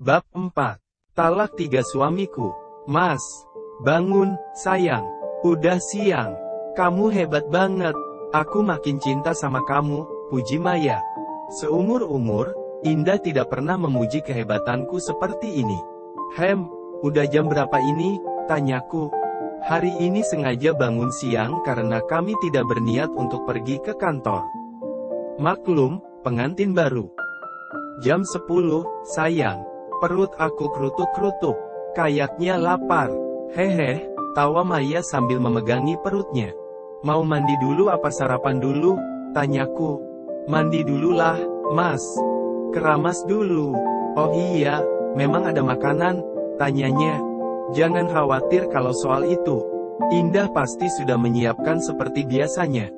Bab 4. Talak 3 suamiku. Mas, bangun, sayang. Udah siang. Kamu hebat banget. Aku makin cinta sama kamu, puji Maya. Seumur-umur, Indah tidak pernah memuji kehebatanku seperti ini. Udah jam berapa ini? Tanyaku. Hari ini sengaja bangun siang karena kami tidak berniat untuk pergi ke kantor. Maklum, pengantin baru. Jam 10, sayang. Perut aku kerutuk-kerutuk. Kayaknya lapar. Hehe, tawa Maya sambil memegangi perutnya. Mau mandi dulu apa sarapan dulu? Tanyaku. Mandi dululah, Mas. Keramas dulu. Oh iya, memang ada makanan? Tanyanya. Jangan khawatir kalau soal itu. Indah pasti sudah menyiapkan seperti biasanya.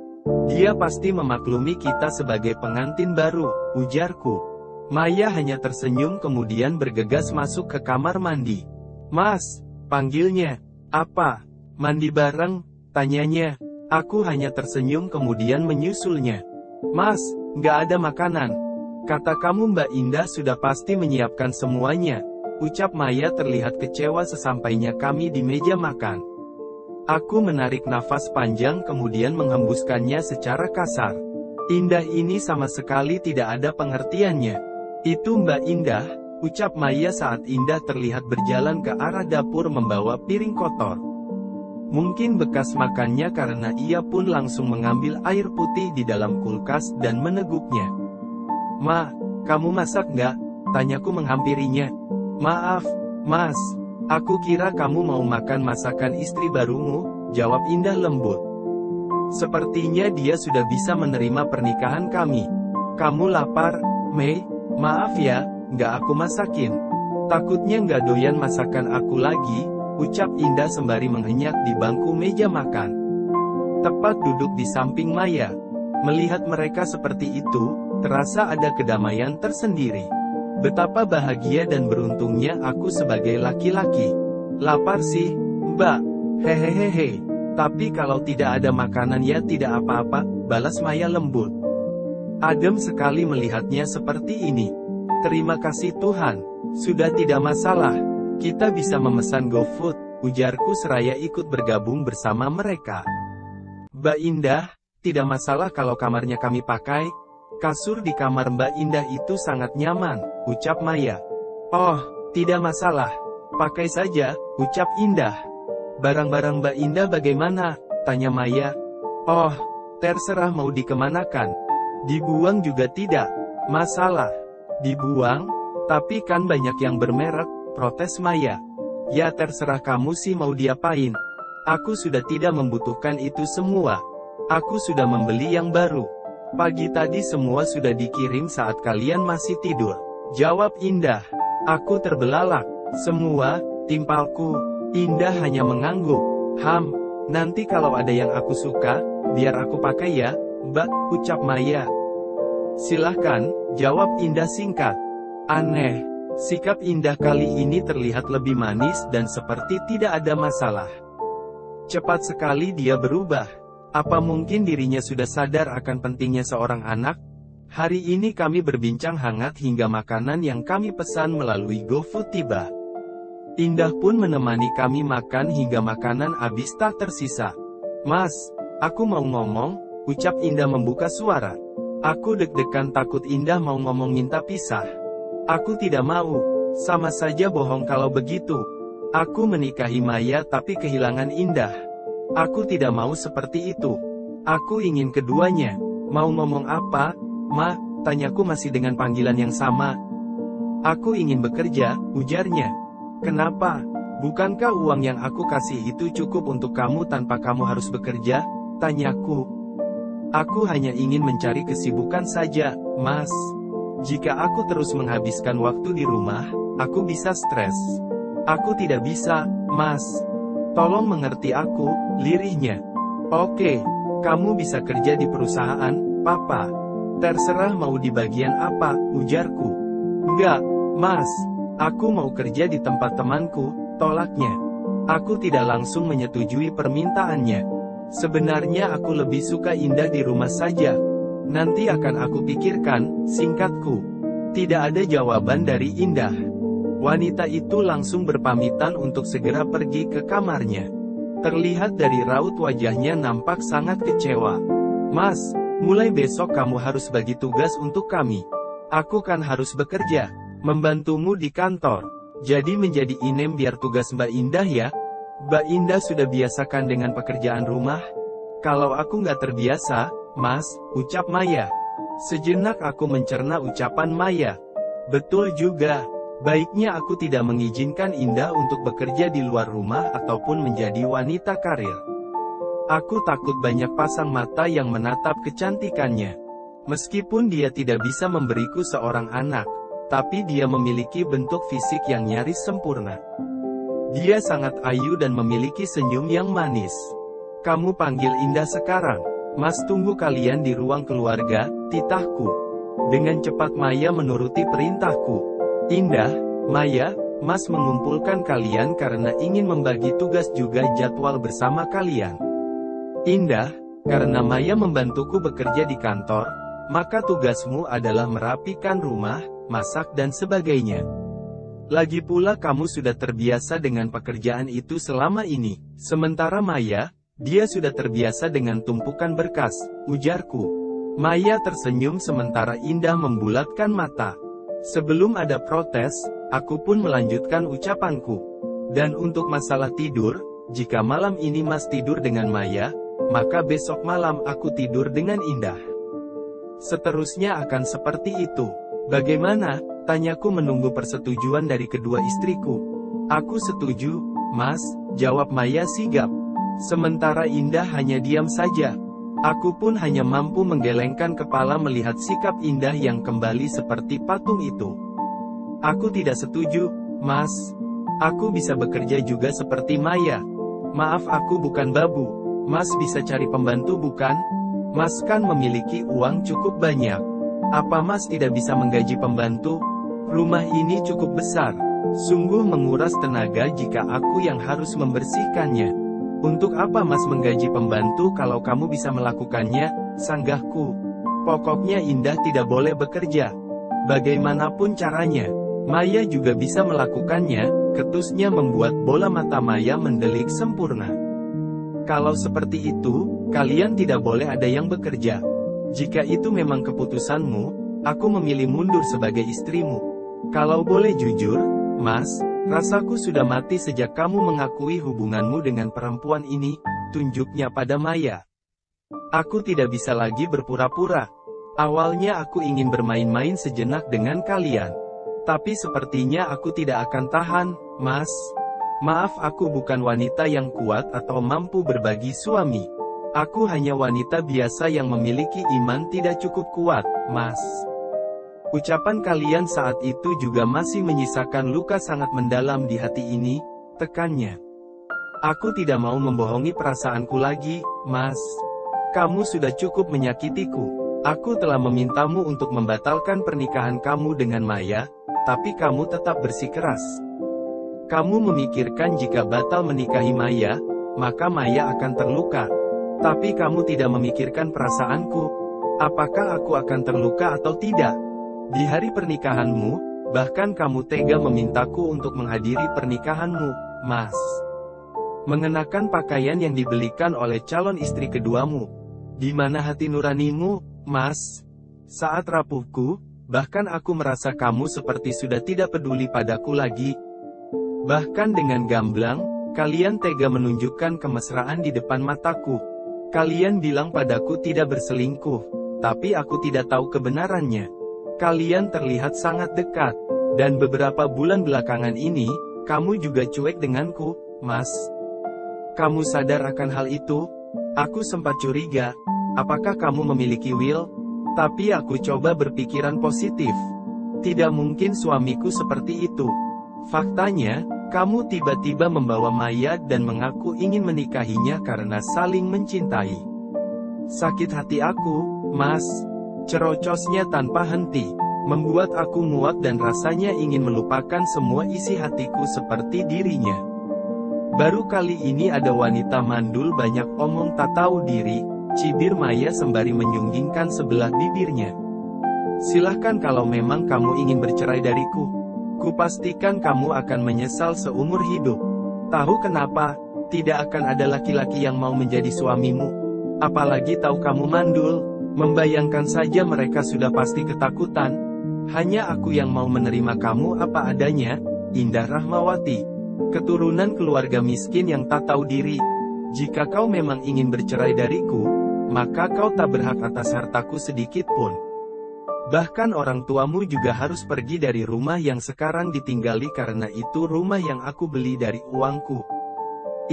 Dia pasti memaklumi kita sebagai pengantin baru, ujarku. Maya hanya tersenyum kemudian bergegas masuk ke kamar mandi. Mas, panggilnya. Apa? Mandi bareng? Tanyanya. Aku hanya tersenyum kemudian menyusulnya. Mas, nggak ada makanan. Kata kamu Mbak Indah sudah pasti menyiapkan semuanya. Ucap Maya terlihat kecewa sesampainya kami di meja makan. Aku menarik nafas panjang kemudian menghembuskannya secara kasar. Indah ini sama sekali tidak ada pengertiannya. Itu Mbak Indah, ucap Maya saat Indah terlihat berjalan ke arah dapur membawa piring kotor. Mungkin bekas makannya karena ia pun langsung mengambil air putih di dalam kulkas dan meneguknya. Ma, kamu masak nggak? Tanyaku menghampirinya. Maaf, Mas. Aku kira kamu mau makan masakan istri barumu, jawab Indah lembut. Sepertinya dia sudah bisa menerima pernikahan kami. Kamu lapar, Mei? Maaf ya, nggak aku masakin. Takutnya nggak doyan masakan aku lagi, ucap Indah sembari menghenyak di bangku meja makan. Tepat duduk di samping Maya. Melihat mereka seperti itu, terasa ada kedamaian tersendiri. Betapa bahagia dan beruntungnya aku sebagai laki-laki. Lapar sih, Mbak. Hehehehe. Tapi kalau tidak ada makanan ya tidak apa-apa, balas Maya lembut. Adem sekali melihatnya seperti ini. Terima kasih Tuhan. Sudah tidak masalah. Kita bisa memesan GoFood, ujarku seraya ikut bergabung bersama mereka. Mbak Indah, tidak masalah kalau kamarnya kami pakai. Kasur di kamar Mbak Indah itu sangat nyaman, ucap Maya. Oh, tidak masalah. Pakai saja, ucap Indah. Barang-barang Mbak Indah bagaimana? Tanya Maya. Oh, terserah mau dikemanakan. Dibuang juga tidak masalah. Dibuang? Tapi kan banyak yang bermerek, protes Maya. Ya terserah kamu sih mau diapain. Aku sudah tidak membutuhkan itu semua. Aku sudah membeli yang baru. Pagi tadi semua sudah dikirim saat kalian masih tidur, jawab Indah. Aku terbelalak. Semua, timpalku. Indah hanya mengangguk. Nanti kalau ada yang aku suka, biar aku pakai ya, Mbak, ucap Maya. Silahkan, jawab Indah singkat. Aneh, sikap Indah kali ini terlihat lebih manis dan seperti tidak ada masalah. Cepat sekali dia berubah. Apa mungkin dirinya sudah sadar akan pentingnya seorang anak? Hari ini kami berbincang hangat hingga makanan yang kami pesan melalui GoFood tiba. Indah pun menemani kami makan hingga makanan habis tak tersisa. Mas, aku mau ngomong, ucap Indah membuka suara. Aku deg-degan takut Indah mau ngomong minta pisah. Aku tidak mau, sama saja bohong kalau begitu. Aku menikahi Maya tapi kehilangan Indah. Aku tidak mau seperti itu. Aku ingin keduanya. Mau ngomong apa, Ma? Tanyaku masih dengan panggilan yang sama. Aku ingin bekerja, ujarnya. Kenapa? Bukankah uang yang aku kasih itu cukup untuk kamu tanpa kamu harus bekerja? Tanyaku. Aku hanya ingin mencari kesibukan saja, Mas. Jika aku terus menghabiskan waktu di rumah, aku bisa stres. Aku tidak bisa, Mas. Tolong mengerti aku, lirihnya. Oke, kamu bisa kerja di perusahaan, Papa. Terserah mau di bagian apa, ujarku. Enggak, Mas. Aku mau kerja di tempat temanku, tolaknya. Aku tidak langsung menyetujui permintaannya. Sebenarnya aku lebih suka Indah di rumah saja. Nanti akan aku pikirkan, singkatku. Tidak ada jawaban dari Indah. Wanita itu langsung berpamitan untuk segera pergi ke kamarnya. Terlihat dari raut wajahnya nampak sangat kecewa. "Mas, mulai besok kamu harus bagi tugas untuk kami. Aku kan harus bekerja, membantumu di kantor. Jadi menjadi inem biar tugas Mbak Indah ya." "Mbak Indah sudah biasakan dengan pekerjaan rumah. Kalau aku nggak terbiasa, Mas," ucap Maya. Sejenak aku mencerna ucapan Maya. Betul juga. Baiknya aku tidak mengizinkan Indah untuk bekerja di luar rumah ataupun menjadi wanita karir. Aku takut banyak pasang mata yang menatap kecantikannya. Meskipun dia tidak bisa memberiku seorang anak, tapi dia memiliki bentuk fisik yang nyaris sempurna. Dia sangat ayu dan memiliki senyum yang manis. "Kamu panggil Indah sekarang. Mas tunggu kalian di ruang keluarga," titahku. Dengan cepat Maya menuruti perintahku. "Indah, Maya, Mas mengumpulkan kalian karena ingin membagi tugas juga jadwal bersama kalian." "Indah, karena Maya membantuku bekerja di kantor, maka tugasmu adalah merapikan rumah, masak dan sebagainya. Lagi pula kamu sudah terbiasa dengan pekerjaan itu selama ini. Sementara Maya, dia sudah terbiasa dengan tumpukan berkas," ujarku. Maya tersenyum sementara Indah membulatkan mata. Sebelum ada protes, aku pun melanjutkan ucapanku. "Dan untuk masalah tidur, jika malam ini Mas tidur dengan Maya, maka besok malam aku tidur dengan Indah. Seterusnya akan seperti itu. Bagaimana?" tanyaku menunggu persetujuan dari kedua istriku. "Aku setuju, Mas," jawab Maya sigap. Sementara Indah hanya diam saja. Aku pun hanya mampu menggelengkan kepala melihat sikap Indah yang kembali seperti patung itu. "Aku tidak setuju, Mas. Aku bisa bekerja juga seperti Maya. Maaf aku bukan babu. Mas bisa cari pembantu bukan? Mas kan memiliki uang cukup banyak. Apa Mas tidak bisa menggaji pembantu? Rumah ini cukup besar. Sungguh menguras tenaga jika aku yang harus membersihkannya. Untuk apa Mas menggaji pembantu kalau kamu bisa melakukannya?" sanggahku. "Pokoknya Indah tidak boleh bekerja. Bagaimanapun caranya, Maya juga bisa melakukannya," ketusnya membuat bola mata Maya mendelik sempurna. "Kalau seperti itu, kalian tidak boleh ada yang bekerja. Jika itu memang keputusanmu, aku memilih mundur sebagai istrimu. Kalau boleh jujur, Mas, rasaku sudah mati sejak kamu mengakui hubunganmu dengan perempuan ini," tunjuknya pada Maya. "Aku tidak bisa lagi berpura-pura. Awalnya aku ingin bermain-main sejenak dengan kalian. Tapi sepertinya aku tidak akan tahan, Mas. Maaf aku bukan wanita yang kuat atau mampu berbagi suami. Aku hanya wanita biasa yang memiliki iman tidak cukup kuat, Mas." Ucapan kalian saat itu juga masih menyisakan luka sangat mendalam di hati ini, tekannya. "Aku tidak mau membohongi perasaanku lagi, Mas. Kamu sudah cukup menyakitiku. Aku telah memintamu untuk membatalkan pernikahan kamu dengan Maya, tapi kamu tetap bersikeras. Kamu memikirkan jika batal menikahi Maya, maka Maya akan terluka. Tapi kamu tidak memikirkan perasaanku. Apakah aku akan terluka atau tidak? Di hari pernikahanmu, bahkan kamu tega memintaku untuk menghadiri pernikahanmu, Mas. Mengenakan pakaian yang dibelikan oleh calon istri keduamu. Di mana hati nuranimu, Mas? Saat rapuhku, bahkan aku merasa kamu seperti sudah tidak peduli padaku lagi. Bahkan dengan gamblang, kalian tega menunjukkan kemesraan di depan mataku. Kalian bilang padaku tidak berselingkuh, tapi aku tidak tahu kebenarannya. Kalian terlihat sangat dekat, dan beberapa bulan belakangan ini, kamu juga cuek denganku, Mas. Kamu sadar akan hal itu? Aku sempat curiga, apakah kamu memiliki will? Tapi aku coba berpikiran positif. Tidak mungkin suamiku seperti itu. Faktanya, kamu tiba-tiba membawa Maya dan mengaku ingin menikahinya karena saling mencintai. Sakit hati aku, Mas. Cerocosnya tanpa henti, membuat aku muak dan rasanya ingin melupakan semua isi hatiku seperti dirinya. Baru kali ini ada wanita mandul banyak omong tak tahu diri, cibir Maya sembari menyunggingkan sebelah bibirnya. Silahkan kalau memang kamu ingin bercerai dariku. Kupastikan kamu akan menyesal seumur hidup. Tahu kenapa? Tidak akan ada laki-laki yang mau menjadi suamimu. Apalagi tahu kamu mandul. Membayangkan saja mereka sudah pasti ketakutan. Hanya aku yang mau menerima kamu apa adanya, Indah Rahmawati. Keturunan keluarga miskin yang tak tahu diri. Jika kau memang ingin bercerai dariku, maka kau tak berhak atas hartaku sedikit pun. Bahkan orang tuamu juga harus pergi dari rumah yang sekarang ditinggali karena itu rumah yang aku beli dari uangku.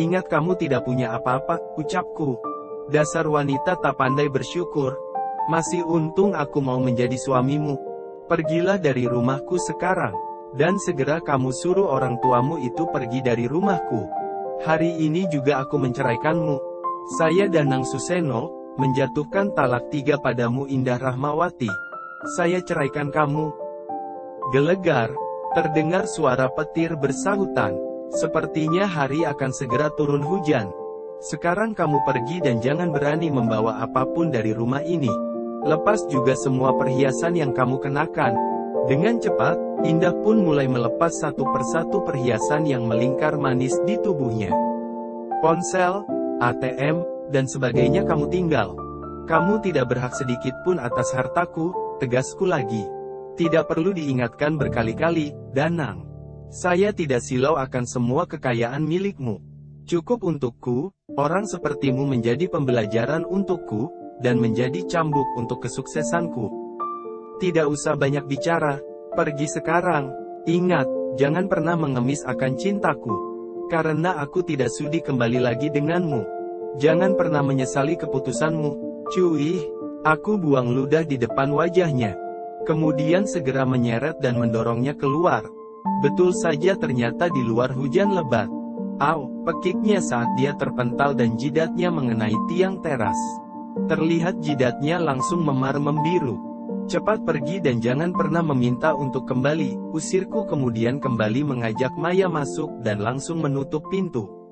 Ingat kamu tidak punya apa-apa, ucapku. Dasar wanita tak pandai bersyukur. Masih untung aku mau menjadi suamimu. Pergilah dari rumahku sekarang. Dan segera kamu suruh orang tuamu itu pergi dari rumahku. Hari ini juga aku menceraikanmu. Saya Danang Suseno, menjatuhkan talak 3 padamu Indah Rahmawati. Saya ceraikan kamu. Gelegar, terdengar suara petir bersahutan. Sepertinya hari akan segera turun hujan. Sekarang kamu pergi dan jangan berani membawa apapun dari rumah ini. Lepas juga semua perhiasan yang kamu kenakan. Dengan cepat, Indah pun mulai melepas satu persatu perhiasan yang melingkar manis di tubuhnya. Ponsel, ATM, dan sebagainya kamu tinggal. Kamu tidak berhak sedikit pun atas hartaku. Tegasku lagi. Tidak perlu diingatkan berkali-kali, Danang. Saya tidak silau akan semua kekayaan milikmu. Cukup untukku, orang sepertimu menjadi pembelajaran untukku, dan menjadi cambuk untuk kesuksesanku. Tidak usah banyak bicara, pergi sekarang. Ingat, jangan pernah mengemis akan cintaku. Karena aku tidak sudi kembali lagi denganmu. Jangan pernah menyesali keputusanmu, cuy. Aku buang ludah di depan wajahnya. Kemudian segera menyeret dan mendorongnya keluar. Betul saja ternyata di luar hujan lebat. Au, pekiknya saat dia terpental dan jidatnya mengenai tiang teras. Terlihat jidatnya langsung memar membiru. Cepat pergi dan jangan pernah meminta untuk kembali, usirku kemudian kembali mengajak Maya masuk dan langsung menutup pintu.